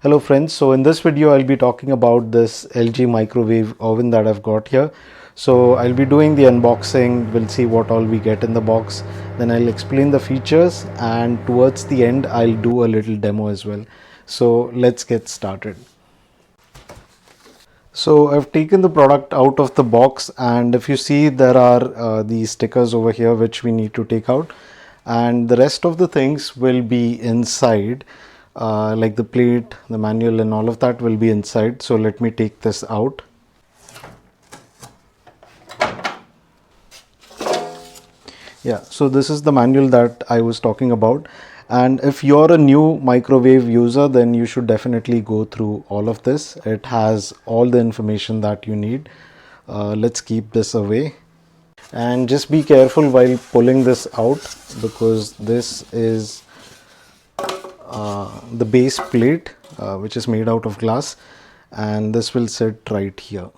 Hello friends, so in this video I'll be talking about this LG microwave oven that I've got here. So I'll be doing the unboxing, we'll see what all we get in the box, then I'll explain the features, and towards the end I'll do a little demo as well. So let's get started. So I've taken the product out of the box, and if you see, there are these stickers over here which we need to take out, and the rest of the things will be inside. Like the plate, the manual and all of that will be inside. So let me take this out. Yeah, so this is the manual that I was talking about, and if you're a new microwave user, then you should definitely go through all of this. It has all the information that you need. Let's keep this away, and just be careful while pulling this out, because this is the base plate, which is made out of glass, and this will sit right here.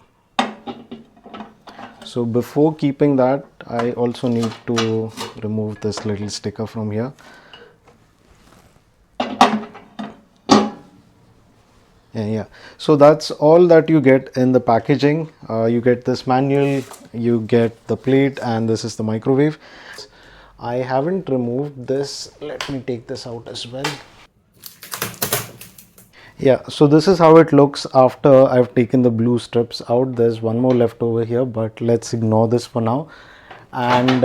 So before keeping that, I also need to remove this little sticker from here. Yeah, so that's all that you get in the packaging. You get this manual, you get the plate, and this is the microwave. I haven't removed this. Let me take this out as well. Yeah, so this is how it looks after I've taken the blue strips out. There's one more left over here, but let's ignore this for now. And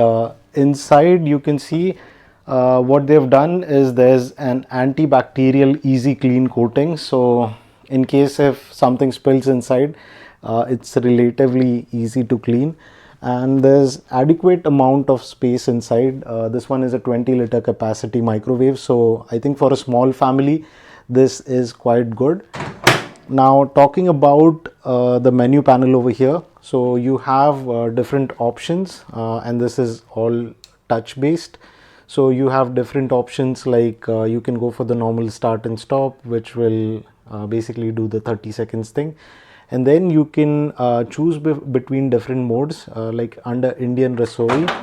inside you can see what they've done is there's an antibacterial easy clean coating. So in case if something spills inside, it's relatively easy to clean. And there's adequate amount of space inside. This one is a 20-liter capacity microwave. So I think for a small family, this is quite good. Now talking about the menu panel over here, so you have different options, and this is all touch based. So you have different options, like you can go for the normal start and stop, which will basically do the 30 seconds thing, and then you can choose between different modes, like under Indian Rasoi.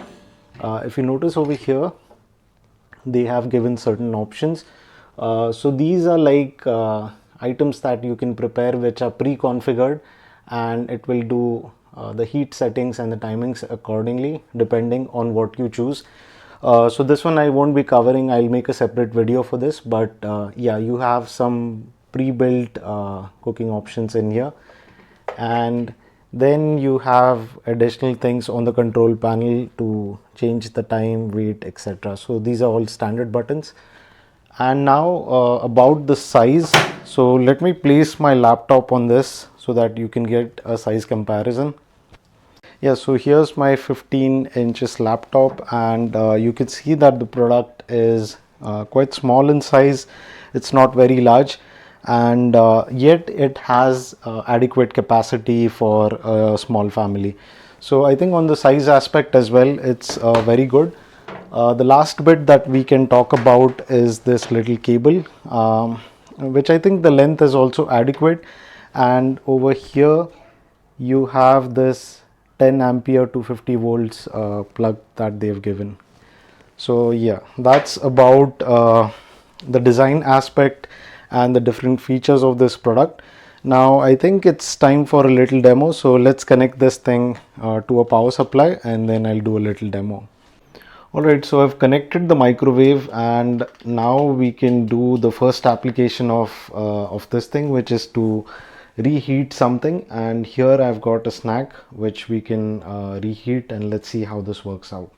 If you notice over here, they have given certain options. So these are like items that you can prepare which are pre-configured, and it will do the heat settings and the timings accordingly depending on what you choose. So this one I won't be covering, I'll make a separate video for this, but yeah, you have some pre-built cooking options in here, and then you have additional things on the control panel to change the time, weight, etc. So these are all standard buttons. And now about the size, so let me place my laptop on this so that you can get a size comparison. Yeah, so here's my 15 inches laptop, and you can see that the product is quite small in size. It's not very large, and yet it has adequate capacity for a small family. So I think on the size aspect as well, it's very good. The last bit that we can talk about is this little cable, which I think the length is also adequate, and over here you have this 10 ampere 250 volts plug that they've given. So yeah, that's about the design aspect and the different features of this product. Now I think it's time for a little demo, so let's connect this thing to a power supply, and then I'll do a little demo. Alright, so I've connected the microwave, and now we can do the first application of this thing, which is to reheat something. And here I've got a snack which we can reheat, and let's see how this works out.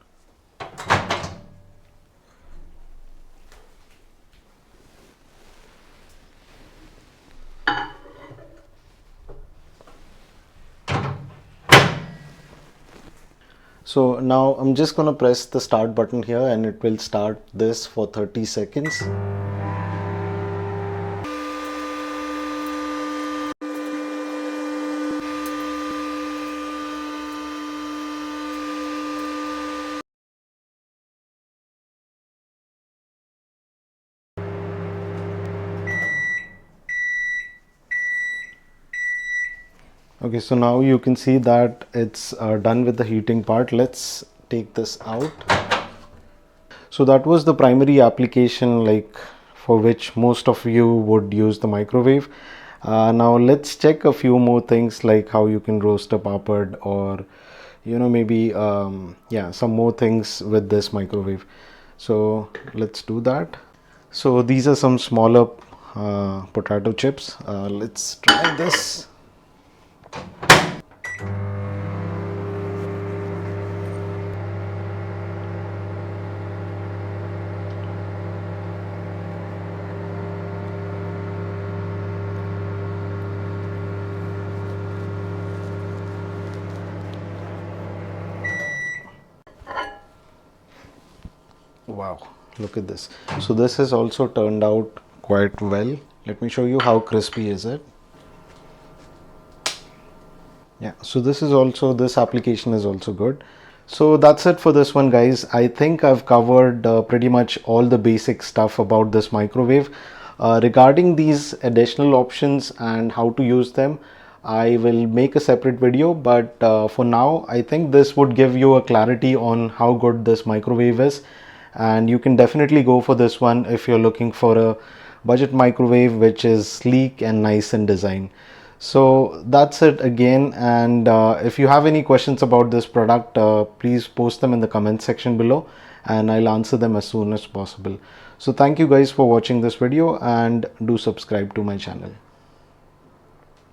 So now I'm just going to press the start button here, and it will start this for 30 seconds. Okay, so now you can see that it's done with the heating part. Let's take this out. So that was the primary application, like for which most of you would use the microwave. Now let's check a few more things, like how you can roast a papad, or maybe yeah, some more things with this microwave. So let's do that. So these are some smaller potato chips. Let's try this. Wow, look at this. So this has also turned out quite well. Let me show you how crispy is it. Yeah, so this application is also good. So that's it for this one, guys. I think I've covered pretty much all the basic stuff about this microwave. Regarding these additional options and how to use them, I will make a separate video, but for now I think this would give you a clarity on how good this microwave is, and you can definitely go for this one if you're looking for a budget microwave which is sleek and nice in design. So that's it again, and if you have any questions about this product, please post them in the comment section below and I'll answer them as soon as possible. So thank you guys for watching this video, and do subscribe to my channel.